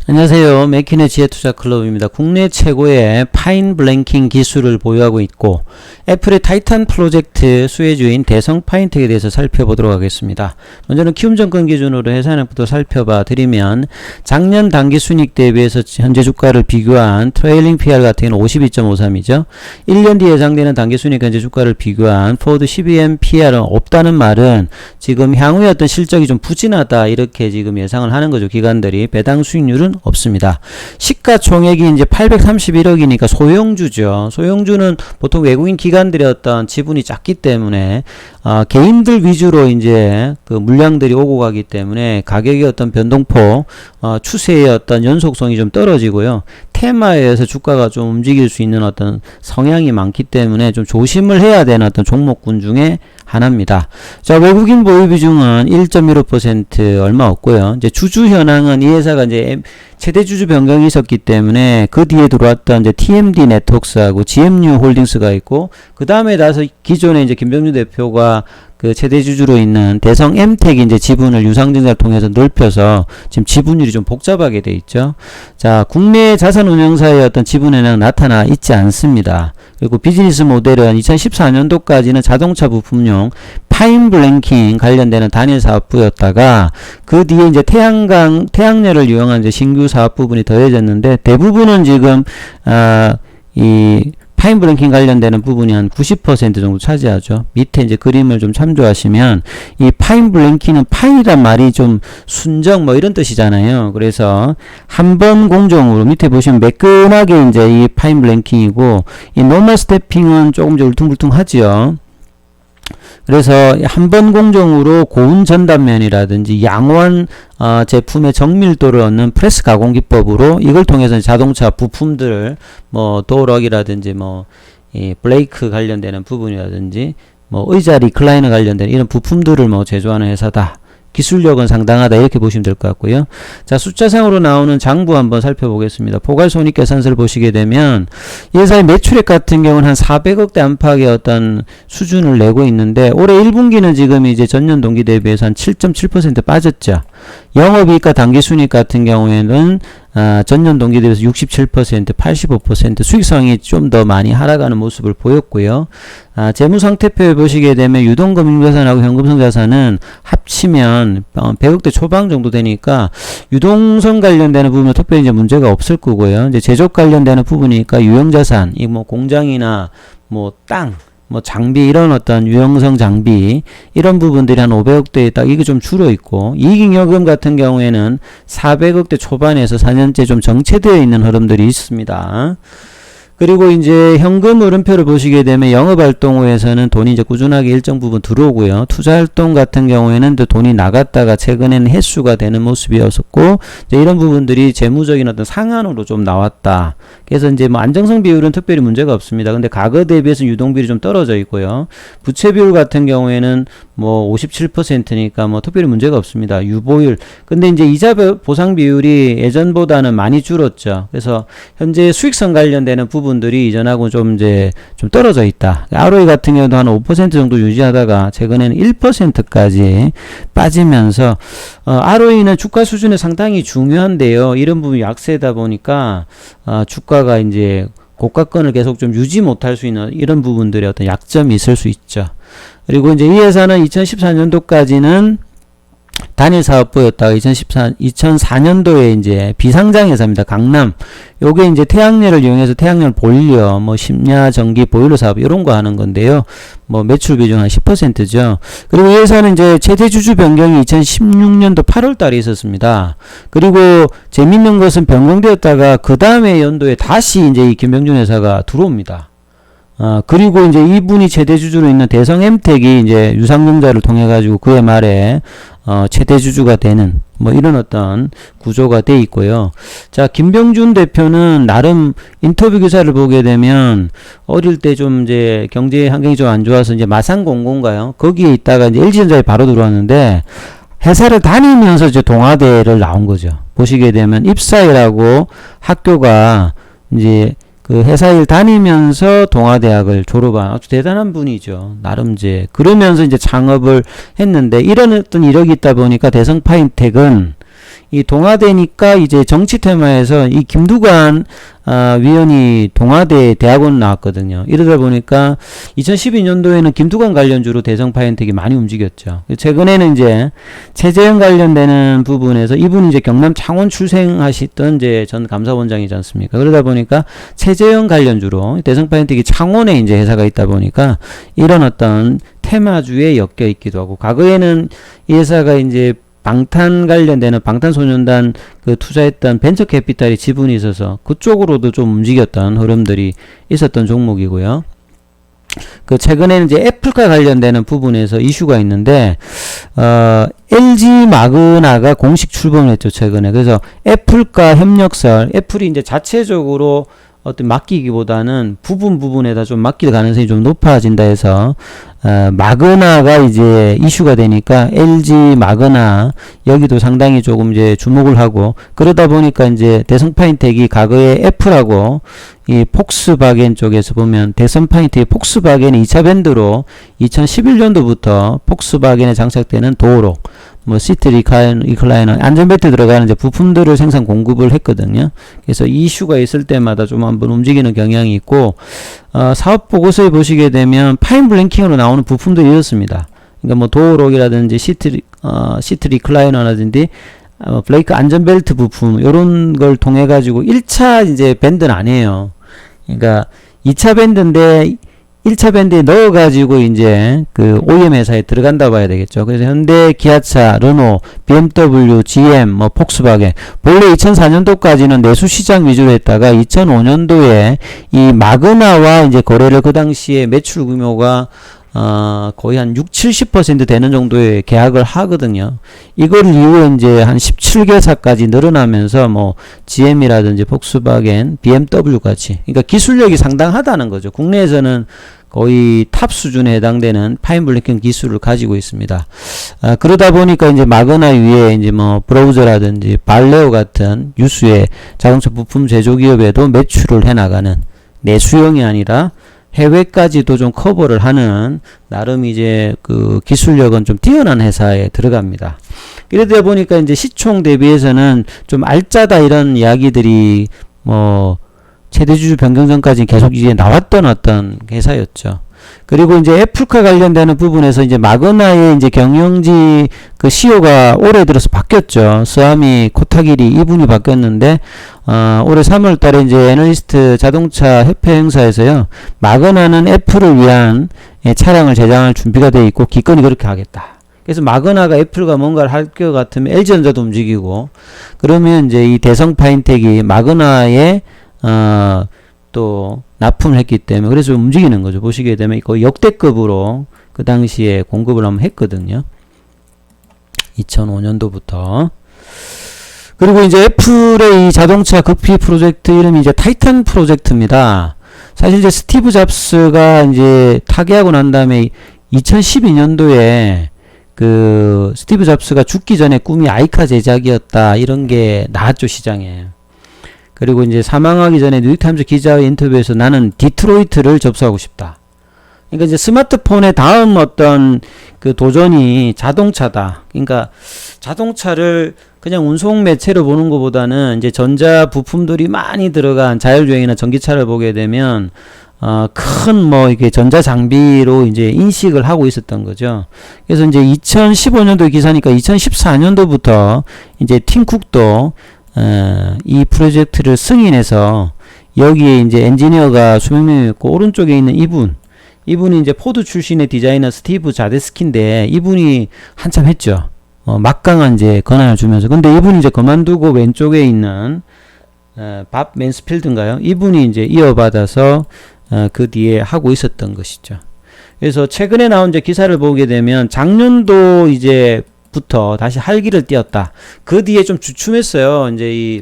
안녕하세요. 맥킨의 지혜투자클럽입니다. 국내 최고의 파인 블랭킹 기술을 보유하고 있고 애플의 타이탄 프로젝트 수혜주인 대성 파인텍에 대해서 살펴보도록 하겠습니다. 먼저는 키움증권 기준으로 회사량부터 살펴봐 드리면 작년 당기순이익 대비해서 현재 주가를 비교한 트레일링 PR 같은 경우는 52.53이죠. 1년 뒤에 예상되는 당기순이익 현재 주가를 비교한 포워드 12M PR은 없다는 말은 지금 향후의 어떤 실적이 좀 부진하다 이렇게 지금 예상을 하는 거죠. 기관들이. 배당 수익률은 없습니다. 시가총액이 이제 831억이니까 소형주죠. 소형주는 보통 외국인 기관들의 어떤 지분이 작기 때문에 개인들 위주로 이제 그 물량들이 오고 가기 때문에 가격의 어떤 변동폭, 추세의 어떤 연속성이 좀 떨어지고요. 테마에 의해서 주가가 좀 움직일 수 있는 어떤 성향이 많기 때문에 좀 조심을 해야 되는 어떤 종목군 중에 하나입니다. 자, 외국인 보유 비중은 1.15% 얼마 없고요. 이제 주주 현황은 이 회사가 이제 최대 주주 변경이 있었기 때문에 그 뒤에 들어왔던 이제 TMD 네트워크스하고 GMU 홀딩스가 있고 그 다음에 나서 기존에 이제 김병준 대표가 그 최대 주주로 있는 대성 엠텍이 이제 지분을 유상증자를 통해서 넓혀서 지금 지분율이 좀 복잡하게 돼 있죠. 자, 국내 자산운용사의 어떤 지분에는 나타나 있지 않습니다. 그리고 비즈니스 모델은 2014년도까지는 자동차 부품용 파인 블랭킹 관련되는 단일 사업부였다가 그 뒤에 이제 태양열을 이용한 이제 신규 사업 부분이 더해졌는데 대부분은 지금 이 파인 블랭킹 관련되는 부분이 한 90% 정도 차지하죠. 밑에 이제 그림을 좀 참조하시면 이 파인 블랭킹은 파이란 말이 좀 순정 뭐 이런 뜻이잖아요. 그래서 한 번 공정으로 밑에 보시면 매끈하게 이제 이 파인 블랭킹이고 이 노멀 스태핑은 조금 좀 울퉁불퉁하죠. 그래서 한 번 공정으로 고운 전단면이라든지 양호한 제품의 정밀도를 얻는 프레스 가공 기법으로 이걸 통해서 자동차 부품들을 뭐 도어럭이라든지 뭐 이 브레이크 관련되는 부분이라든지 뭐 의자 리클라이너 관련된 이런 부품들을 뭐 제조하는 회사다. 기술력은 상당하다 이렇게 보시면 될 것 같고요. 자, 숫자상으로 나오는 장부 한번 살펴보겠습니다. 포괄손익계산서를 보시게 되면 이 회사의 매출액 같은 경우는 한 400억대 안팎의 어떤 수준을 내고 있는데 올해 1분기는 지금 이제 전년 동기 대비해서 한 7.7% 빠졌죠. 영업이익과 당기순이익 같은 경우에는 전년 동기 대비해서 67%, 85% 수익성이 좀 더 많이 하락하는 모습을 보였고요. 재무상태표에 보시게 되면 유동금융자산하고 현금성 자산은 합치면 100억대 초반 정도 되니까 유동성 관련되는 부분은 특별히 이제 문제가 없을 거고요. 이제 제조업 관련되는 부분이니까 유형자산, 이 뭐 공장이나 뭐 땅, 뭐 장비 이런 어떤 유형성 장비 이런 부분들이 한 500억대에 딱 이게 좀 줄어 있고 이익잉여금 같은 경우에는 400억대 초반에서 4년째 좀 정체되어 있는 흐름들이 있습니다. 그리고 이제 현금 흐름표를 보시게 되면 영업활동 후에서는 돈이 이제 꾸준하게 일정 부분 들어오고요. 투자활동 같은 경우에는 또 돈이 나갔다가 최근에는 횟수가 되는 모습이었었고, 이제 이런 부분들이 재무적인 어떤 상한으로 좀 나왔다. 그래서 이제 뭐 안정성 비율은 특별히 문제가 없습니다. 근데 과거 대비해서 유동비율이 좀 떨어져 있고요. 부채 비율 같은 경우에는 뭐 57%니까 뭐 특별히 문제가 없습니다. 유보율. 근데 이제 이자 보상 비율이 예전보다는 많이 줄었죠. 그래서 현재 수익성 관련되는 부분들이 이전하고 좀 이제 좀 떨어져 있다. ROE 같은 경우도 한 5% 정도 유지하다가 최근에는 1%까지 빠지면서 ROE는 주가 수준에 상당히 중요한데요. 이런 부분이 약세다 보니까 주가가 이제 고가권을 계속 좀 유지 못할 수 있는 이런 부분들의 어떤 약점이 있을 수 있죠. 그리고 이제 이 회사는 2014년도까지는 단일 사업부였다가 2004년도에 이제 비상장 회사입니다. 강남. 요게 이제 태양열을 이용해서 태양열 보일러, 뭐 심야 전기 보일러 사업 이런 거 하는 건데요. 뭐 매출 비중 한 10%죠. 그리고 이 회사는 이제 최대 주주 변경이 2016년도 8월 달에 있었습니다. 그리고 재밌는 것은 변경되었다가 그 다음에 연도에 다시 이제 이 김병준 회사가 들어옵니다. 그리고 이제 이분이 최대 주주로 있는 대성 엠텍이 이제 유상증자를 통해 가지고 그해 말에 최대 주주가 되는 뭐 이런 어떤 구조가 돼 있고요. 자, 김병준 대표는 나름 인터뷰 기사를 보게 되면 어릴 때 좀 이제 경제 환경이 좀 안 좋아서 이제 마산공고인가요? 거기에 있다가 이제 LG전자에 바로 들어왔는데 회사를 다니면서 이제 동아대를 나온 거죠. 보시게 되면 입사이라고 학교가 이제 그 회사 일 다니면서 동아대학을 졸업한 아주 대단한 분이죠. 나름 이제 그러면서 이제 창업을 했는데 이런 어떤 이력이 있다 보니까 대성 파인텍은 이 동아대니까 이제 정치 테마에서 이 김두관 위원이 동아대 대학원 나왔거든요. 이러다 보니까 2012년도에는 김두관 관련주로 대성 파인텍이 많이 움직였죠. 최근에는 이제 최재형 관련되는 부분에서 이분이 이제 경남 창원 출생하시던 이제 전 감사원장이지 않습니까? 그러다 보니까 최재형 관련주로 대성 파인텍이 창원에 이제 회사가 있다 보니까 이런 어떤 테마주에 엮여 있기도 하고, 과거에는 이 회사가 이제 방탄 관련되는 방탄소년단 그 투자했던 벤처 캐피탈이 지분이 있어서 그쪽으로도 좀 움직였던 흐름들이 있었던 종목이고요. 그 최근에는 이제 애플과 관련되는 부분에서 이슈가 있는데 LG 마그나가 공식 출범을 했죠, 최근에. 그래서 애플과 협력설, 애플이 이제 자체적으로 어떤 맡기기보다는 부분에다 좀 맡길 가능성이 좀 높아진다 해서 마그나가 이제 이슈가 되니까 LG 마그나 여기도 상당히 조금 이제 주목을 하고, 그러다 보니까 이제 대성 파인텍이 과거에 애플하고 이 폭스바겐 쪽에서 보면 대성 파인텍이 폭스바겐의 2차 밴드로 2011년도부터 폭스바겐에 장착되는 도어록, 뭐 시트 리클라이너, 안전벨트 들어가는 이제 부품들을 생산 공급을 했거든요. 그래서 이슈가 있을 때마다 좀 한번 움직이는 경향이 있고, 사업 보고서에 보시게 되면 파인 블랭킹으로 나오는 부품들이 이렇습니다. 그러니까 뭐 도어록이라든지 시트 리클라이너라든지 브레이크 안전벨트 부품 이런 걸 통해 가지고 1차 이제 밴드는 아니에요. 그러니까 2차 밴드인데 1차 밴드에 넣어가지고 이제 그 OEM 회사에 들어간다 봐야 되겠죠. 그래서 현대, 기아차, 르노, BMW, GM, 뭐 폭스바겐, 본래 2004년도까지는 내수 시장 위주로 했다가 2005년도에 이 마그나와 이제 거래를, 그 당시에 매출 규모가 거의 한 60-70% 되는 정도의 계약을 하거든요. 이걸 이후에 이제 한 17개사까지 늘어나면서 뭐 GM이라든지 폭스바겐, BMW 같이, 그러니까 기술력이 상당하다는 거죠. 국내에서는 거의 탑 수준에 해당되는 파인 블랭킹 기술을 가지고 있습니다. 그러다 보니까 이제 마그나 위에 이제 뭐 브라우저라든지 발레오 같은 유수의 자동차 부품 제조 기업에도 매출을 해나가는, 내수용이 아니라 해외까지도 좀 커버를 하는 나름 이제 그 기술력은 좀 뛰어난 회사에 들어갑니다. 이러다 보니까 이제 시총 대비해서는 좀 알짜다 이런 이야기들이 뭐 최대주주 변경 전까지 계속 이제 나왔던 어떤 회사였죠. 그리고 이제 애플과 관련되는 부분에서 이제 마그나의 이제 경영지 그 CEO가 올해 들어서 바뀌었죠. 스와미 코타기리 이분이 바뀌었는데, 올해 3월 달에 이제 애널리스트 자동차 협회 행사에서요, 마그나는 애플을 위한 차량을 제작할 준비가 되어 있고 기꺼이 그렇게 하겠다. 그래서 마그나가 애플과 뭔가를 할 것 같으면 LG전자도 움직이고, 그러면 이제 이 대성 파인텍이 마그나에 또 납품을 했기 때문에 그래서 움직이는 거죠. 보시게 되면 거의 역대급으로 그 당시에 공급을 한번 했거든요. 2005년도부터. 그리고 이제 애플의 이 자동차 극피 프로젝트 이름이 이제 타이탄 프로젝트입니다. 사실 이제 스티브 잡스가 이제 타계하고 난 다음에 2012년도에 그 스티브 잡스가 죽기 전에 꿈이 아이카 제작이었다 이런 게 나왔죠, 시장에. 그리고 이제 사망하기 전에 뉴욕타임즈 기자의 인터뷰에서 나는 디트로이트를 접수하고 싶다. 그러니까 이제 스마트폰의 다음 어떤 그 도전이 자동차다. 그러니까 자동차를 그냥 운송 매체로 보는 것보다는 이제 전자 부품들이 많이 들어간 자율주행이나 전기차를 보게 되면 큰 뭐 이게 전자 장비로 이제 인식을 하고 있었던 거죠. 그래서 이제 2015년도 기사니까 2014년도부터 이제 팀쿡도 이 프로젝트를 승인해서 여기에 이제 엔지니어가 수백 명이었고, 오른쪽에 있는 이분이 이제 포드 출신의 디자이너 스티브 자데스키인데 이분이 한참 했죠. 막강한 이제 권한을 주면서. 근데 이분이 이제 그만두고 왼쪽에 있는 밥 맨스필드인가요? 이분이 이제 이어받아서 그 뒤에 하고 있었던 것이죠. 그래서 최근에 나온 이제 기사를 보게 되면 작년도 이제 부터 다시 활기를 띄었다. 그 뒤에 좀 주춤했어요. 이제 이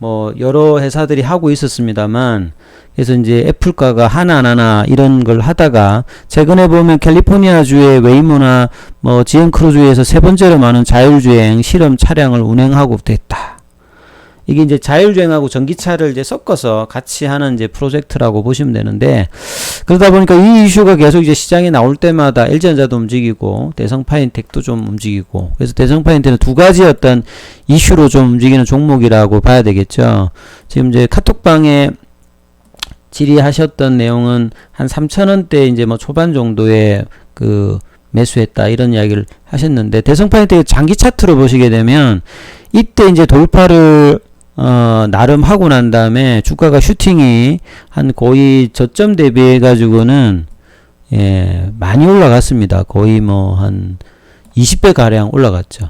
뭐 여러 회사들이 하고 있었습니다만, 그래서 이제 애플과가 하나 이런 걸 하다가 최근에 보면 캘리포니아주의 웨이모나 뭐 GM 크루즈에서 세 번째로 많은 자율주행 실험 차량을 운행하고 됐다. 이게 이제 자율주행하고 전기차를 이제 섞어서 같이 하는 이제 프로젝트라고 보시면 되는데, 그러다 보니까 이 이슈가 계속 이제 시장에 나올 때마다 LG전자도 움직이고 대성파인텍도 좀 움직이고, 그래서 대성파인텍은 두 가지 어떤 이슈로 좀 움직이는 종목이라고 봐야 되겠죠. 지금 이제 카톡방에 질의하셨던 내용은 한 3,000원대 이제 뭐 초반 정도에 그 매수했다 이런 이야기를 하셨는데, 대성파인텍 장기 차트로 보시게 되면 이때 이제 돌파를 나름 하고 난 다음에 주가가 슈팅이 한 거의 저점 대비해 가지고는 예, 많이 올라갔습니다. 거의 뭐 한 20배 가량 올라갔죠.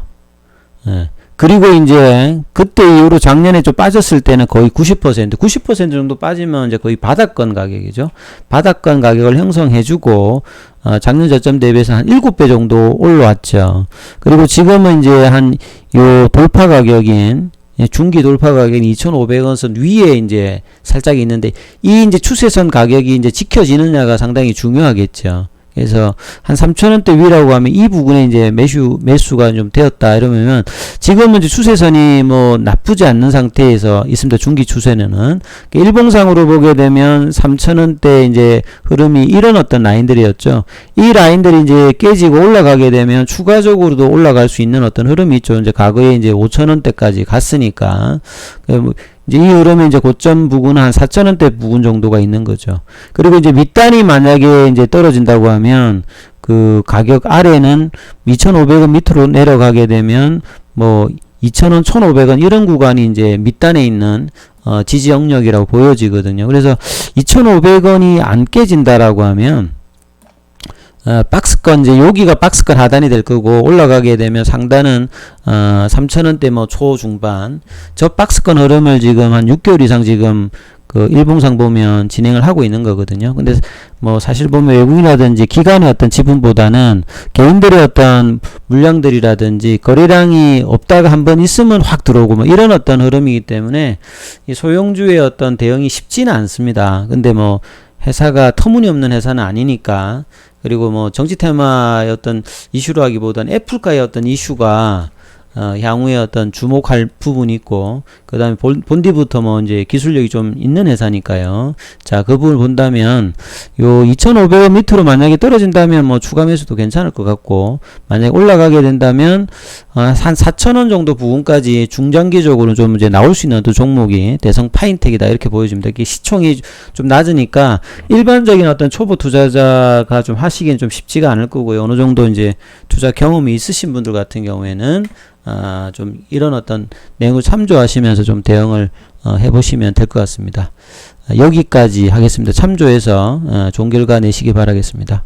예. 그리고 이제 그때 이후로 작년에 좀 빠졌을 때는 거의 90% 정도 빠지면 이제 거의 바닥권 가격이죠. 바닥권 가격을 형성해주고 작년 저점 대비해서 한 7배 정도 올라왔죠. 그리고 지금은 이제 한 요 돌파 가격인 중기 돌파 가격인 2,500원 선 위에 이제 살짝 있는데, 이 이제 추세선 가격이 이제 지켜지느냐가 상당히 중요하겠죠. 그래서 한 3,000원대 위라고 하면 이 부분에 이제 매수가 좀 되었다 이러면, 지금은 이제 추세선이 뭐 나쁘지 않는 상태에서 있습니다. 중기 추세는. 일봉상으로 보게 되면 3,000원대 이제 흐름이 이런 어떤 라인들이었죠. 이 라인들이 이제 깨지고 올라가게 되면 추가적으로도 올라갈 수 있는 어떤 흐름이 있죠. 이제 과거에 이제 5,000원대까지 갔으니까. 이제 이 흐름에 이제 고점 부근은 한 4,000원대 부근 정도가 있는 거죠. 그리고 이제 밑단이 만약에 이제 떨어진다고 하면 그 가격 아래는 2,500원 밑으로 내려가게 되면 뭐 2,000원, 1,500원 이런 구간이 이제 밑단에 있는 지지 영역이라고 보여지거든요. 그래서 2,500원이 안 깨진다라고 하면 박스권, 이제 여기가 박스권 하단이 될 거고, 올라가게 되면 상단은 3,000원대 뭐 초중반, 저 박스권 흐름을 지금 한 6개월 이상 지금 그 일봉상 보면 진행을 하고 있는 거거든요. 근데 뭐 사실 보면 외국인이라든지 기관의 어떤 지분보다는 개인들의 어떤 물량들이라든지 거래량이 없다가 한번 있으면 확 들어오고 뭐 이런 어떤 흐름이기 때문에 이 소형주의 어떤 대응이 쉽지는 않습니다. 근데 뭐 회사가 터무니없는 회사는 아니니까, 그리고 뭐 정치 테마의 어떤 이슈로 하기보다는 애플과의 어떤 이슈가 향후에 어떤 주목할 부분이 있고, 그 다음에 본디부터 뭐 이제 기술력이 좀 있는 회사니까요. 자, 그 부분을 본다면 요 2,500원 밑으로 만약에 떨어진다면 뭐 추가 매수도 괜찮을 것 같고, 만약에 올라가게 된다면 한 4,000원 정도 부분까지 중장기적으로 좀 이제 나올 수 있는 또 종목이 대성 파인텍이다 이렇게 보여집니다. 이게 시총이 좀 낮으니까 일반적인 어떤 초보 투자자가 좀 하시기엔 좀 쉽지가 않을 거고요. 어느 정도 이제 투자 경험이 있으신 분들 같은 경우에는 좀 이런 어떤 내용을 참조하시면서 좀 대응을 해보시면 될 것 같습니다. 여기까지 하겠습니다. 참조해서 좋은 결과 내시기 바라겠습니다.